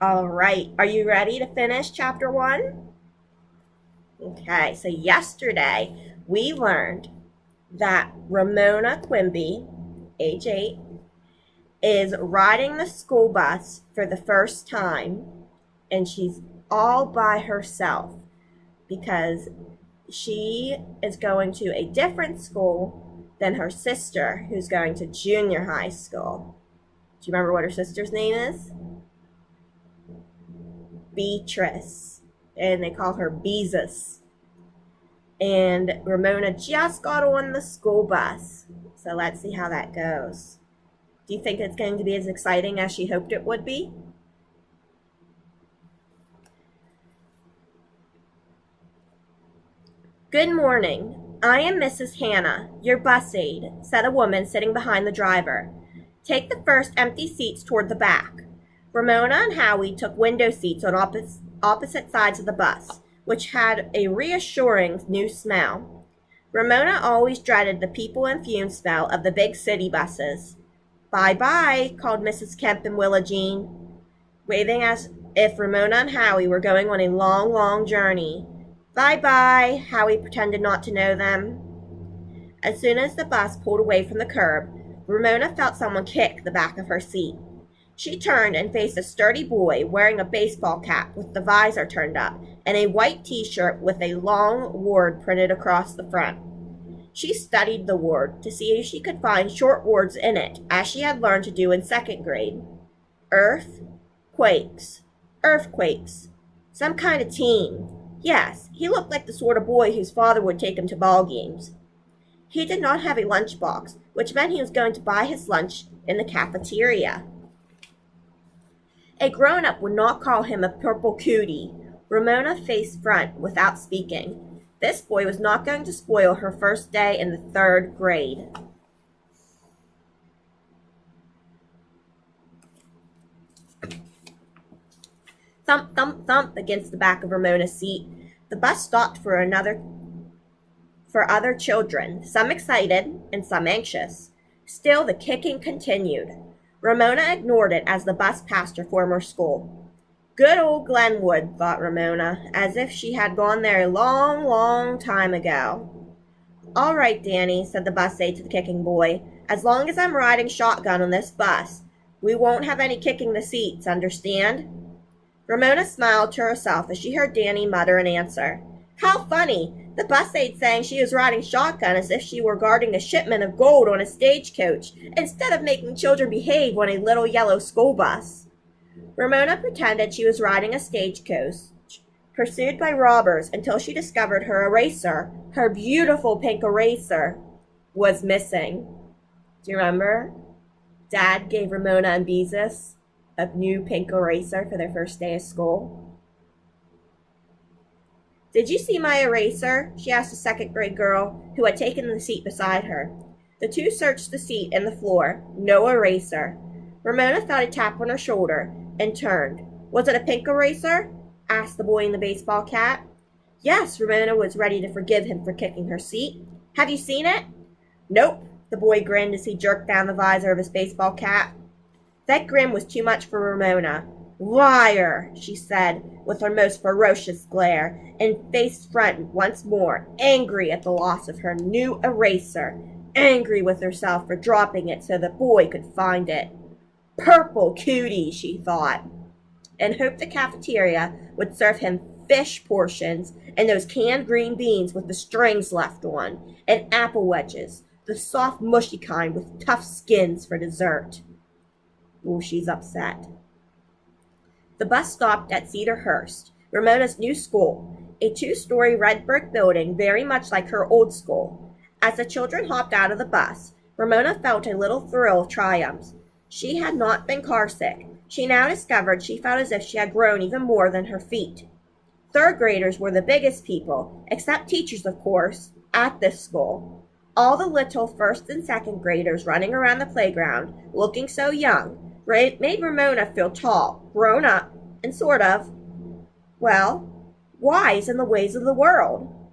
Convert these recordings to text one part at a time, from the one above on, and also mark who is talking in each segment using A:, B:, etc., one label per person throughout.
A: All right, are you ready to finish chapter 1? Okay, so yesterday we learned that Ramona Quimby, age 8, is riding the school bus for the first time, and she's all by herself because she is going to a different school than her sister, who's going to junior high school. Do you remember what her sister's name is? Beatrice, and they call her Beezus. And Ramona just got on the school bus, so let's see how that goes. Do you think it's going to be as exciting as she hoped it would be? Good morning. I am Mrs. Hannah, your bus aide, said a woman sitting behind the driver. Take the first empty seats toward the back. Ramona and Howie took window seats on opposite sides of the bus, which had a reassuring new smell. Ramona always dreaded the people and fume smell of the big city buses. Bye-bye, called Mrs. Kemp and Willa Jean, waving as if Ramona and Howie were going on a long, long journey. Bye-bye, Howie pretended not to know them. As soon as the bus pulled away from the curb, Ramona felt someone kick the back of her seat. She turned and faced a sturdy boy wearing a baseball cap with the visor turned up and a white t-shirt with a long word printed across the front. She studied the word to see if she could find short words in it, as she had learned to do in second grade. Earth, quakes, earthquakes, some kind of team. Yes, he looked like the sort of boy whose father would take him to ball games. He did not have a lunchbox, which meant he was going to buy his lunch in the cafeteria. A grown-up would not call him a purple cootie. Ramona faced front without speaking. This boy was not going to spoil her first day in the third grade. Thump, thump, thump against the back of Ramona's seat. The bus stopped for other children, some excited and some anxious. Still, the kicking continued. Ramona ignored it as the bus passed her former school. Good old Glenwood, thought Ramona, as if she had gone there a long, long time ago. All right, Danny, said the bus aide to the kicking boy. As long as I'm riding shotgun on this bus, we won't have any kicking the seats, understand? Ramona smiled to herself as she heard Danny mutter an answer. How funny! The bus aide saying she was riding shotgun as if she were guarding a shipment of gold on a stagecoach, instead of making children behave on a little yellow school bus. Ramona pretended she was riding a stagecoach, pursued by robbers, until she discovered her eraser, her beautiful pink eraser, was missing. Do you remember? Dad gave Ramona and Beezus a new pink eraser for their first day of school. Did you see my eraser? She asked a second grade girl who had taken the seat beside her. The two searched the seat and the floor. No eraser. Ramona felt a tap on her shoulder and turned. Was it a pink eraser? Asked the boy in the baseball cap. Yes, Ramona was ready to forgive him for kicking her seat. Have you seen it? Nope. The boy grinned as he jerked down the visor of his baseball cap. That grin was too much for Ramona. Liar, she said, with her most ferocious glare, and faced front once more, angry at the loss of her new eraser, angry with herself for dropping it so the boy could find it. Purple cootie, she thought, and hoped the cafeteria would serve him fish portions and those canned green beans with the strings left on, and apple wedges, the soft mushy kind with tough skins for dessert. Ooh, she's upset. The bus stopped at Cedarhurst, Ramona's new school, a two-story red brick building very much like her old school. As the children hopped out of the bus, Ramona felt a little thrill of triumph. She had not been carsick. She now discovered she felt as if she had grown even more than her feet. Third graders were the biggest people, except teachers, of course, at this school. All the little first and second graders running around the playground, looking so young, made Ramona feel tall, grown up, and sort of, well, wise in the ways of the world.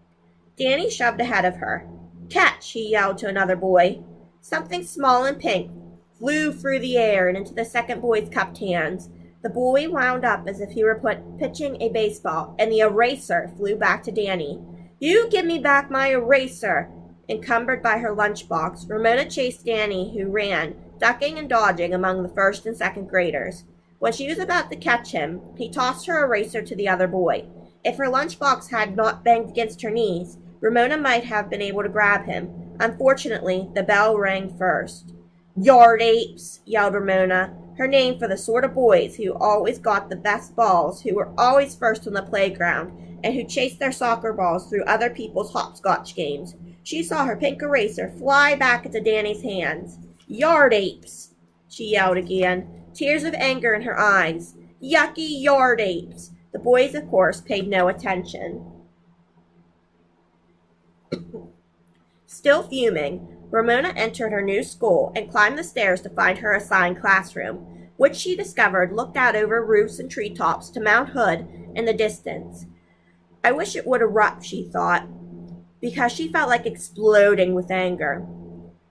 A: Danny shoved ahead of her. Catch, he yelled to another boy. Something small and pink flew through the air and into the second boy's cupped hands. The boy wound up as if he were pitching a baseball, and the eraser flew back to Danny. You give me back my eraser! Encumbered by her lunchbox, Ramona chased Danny, who ran, ducking and dodging among the first and second graders. When she was about to catch him, he tossed her eraser to the other boy. If her lunchbox had not banged against her knees, Ramona might have been able to grab him. Unfortunately, the bell rang first. Yard apes, yelled Ramona, her name for the sort of boys who always got the best balls, who were always first on the playground, and who chased their soccer balls through other people's hopscotch games. She saw her pink eraser fly back into Danny's hands. Yard apes, she yelled again, tears of anger in her eyes. Yucky yard apes. The boys, of course, paid no attention. Still fuming, Ramona entered her new school and climbed the stairs to find her assigned classroom, which she discovered looked out over roofs and treetops to Mount Hood in the distance. I wish it would erupt, she thought, because she felt like exploding with anger.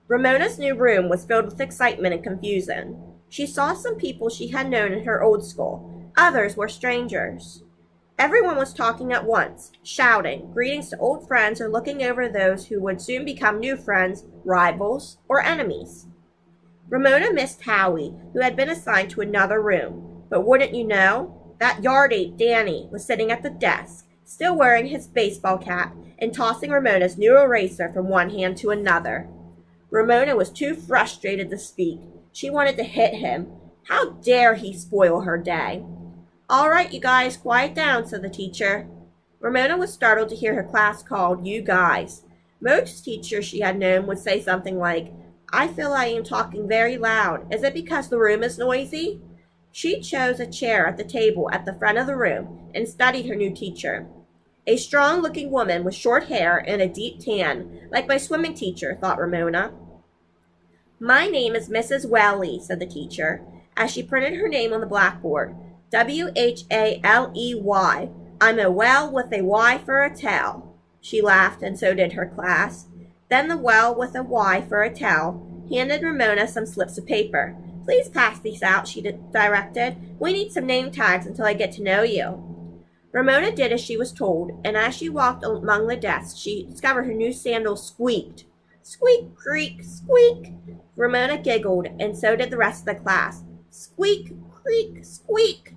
A: Ramona's new room was filled with excitement and confusion. She saw some people she had known in her old school. Others were strangers. Everyone was talking at once, shouting, greetings to old friends or looking over those who would soon become new friends, rivals, or enemies. Ramona missed Howie, who had been assigned to another room. But wouldn't you know, that yard ape Danny was sitting at the desk, still wearing his baseball cap and tossing Ramona's new eraser from one hand to another. Ramona was too frustrated to speak. She wanted to hit him. How dare he spoil her day? All right, you guys, quiet down, said the teacher. Ramona was startled to hear her class called you guys. Most teachers she had known would say something like, I feel I am talking very loud. Is it because the room is noisy? She chose a chair at the table at the front of the room and studied her new teacher. A strong-looking woman with short hair and a deep tan, like my swimming teacher, thought Ramona. My name is Mrs. Whaley, said the teacher, as she printed her name on the blackboard. W-H-A-L-E-Y. I'm a well with a Y for a tail. She laughed, and so did her class. Then the well with a Y for a tail handed Ramona some slips of paper. Please pass these out, she directed. We need some name tags until I get to know you. Ramona did as she was told, and as she walked among the desks, she discovered her new sandals squeaked. Squeak, creak, squeak. Ramona giggled, and so did the rest of the class. Squeak, creak, squeak.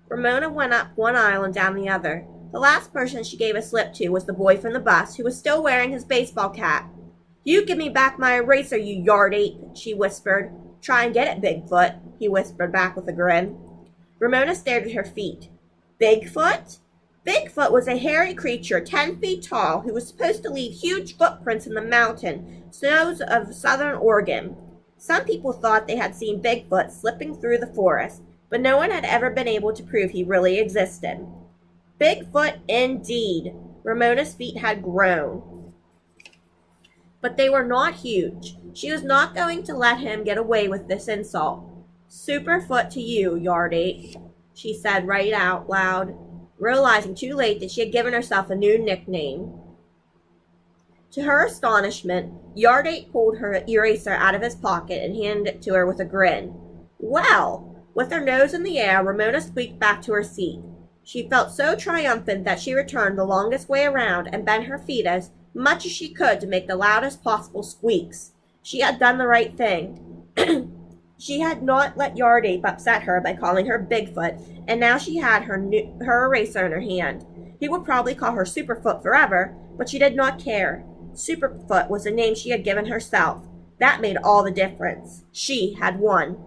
A: Ramona went up one aisle and down the other. The last person she gave a slip to was the boy from the bus, who was still wearing his baseball cap. You give me back my eraser, you yard ape, she whispered. Try and get it, Bigfoot, he whispered back with a grin. Ramona stared at her feet. Bigfoot? Bigfoot was a hairy creature 10 feet tall who was supposed to leave huge footprints in the mountain snows of southern Oregon. Some people thought they had seen Bigfoot slipping through the forest, but no one had ever been able to prove he really existed. Bigfoot indeed. Ramona's feet had grown. But they were not huge. She was not going to let him get away with this insult. Superfoot to you, yard ape, she said right out loud, realizing too late that she had given herself a new nickname. To her astonishment, Yard Ape pulled her eraser out of his pocket and handed it to her with a grin. Well, with her nose in the air, Ramona squeaked back to her seat. She felt so triumphant that she returned the longest way around and bent her feet as much as she could to make the loudest possible squeaks. She had done the right thing. She had not let Yard Ape upset her by calling her Bigfoot, and now she had her eraser in her hand. He would probably call her Superfoot forever, but she did not care. Superfoot was a name she had given herself. That made all the difference. She had won.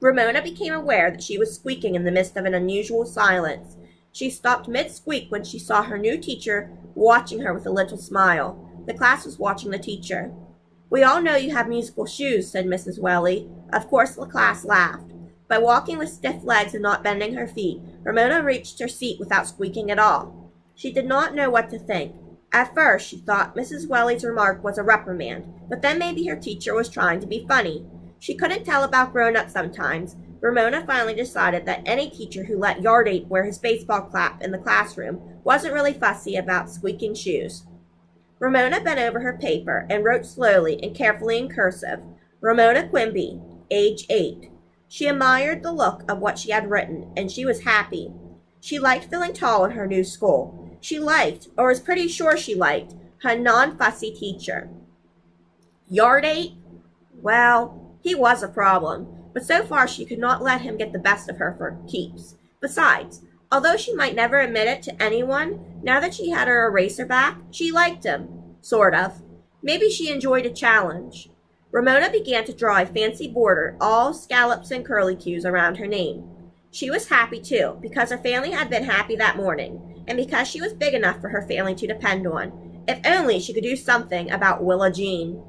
A: Ramona became aware that she was squeaking in the midst of an unusual silence. She stopped mid-squeak when she saw her new teacher watching her with a little smile. The class was watching the teacher. We all know you have musical shoes, said Mrs. Whaley. Of course the class laughed. By walking with stiff legs and not bending her feet, Ramona reached her seat without squeaking at all. She did not know what to think. At first, she thought Mrs. Whaley's remark was a reprimand, but then maybe her teacher was trying to be funny. She couldn't tell about grown-ups sometimes. Ramona finally decided that any teacher who let Yard Ape wear his baseball cap in the classroom wasn't really fussy about squeaking shoes. Ramona bent over her paper and wrote slowly and carefully in cursive, Ramona Quimby, age 8. She admired the look of what she had written, and she was happy. She liked feeling tall in her new school. She liked, or was pretty sure she liked, her non-fussy teacher. Yardate? Well, he was a problem, but so far she could not let him get the best of her for keeps. Besides, although she might never admit it to anyone, now that she had her eraser back, she liked him. Sort of. Maybe she enjoyed a challenge. Ramona began to draw a fancy border, all scallops and curlicues around her name. She was happy, too, because her family had been happy that morning, and because she was big enough for her family to depend on. If only she could do something about Willa Jean.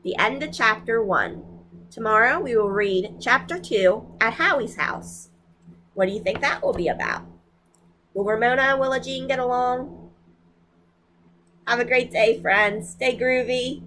A: The end of Chapter 1. Tomorrow we will read Chapter 2 at Howie's house. What do you think that will be about? Will Ramona and Willa Jean get along? Have a great day, friends. Stay groovy.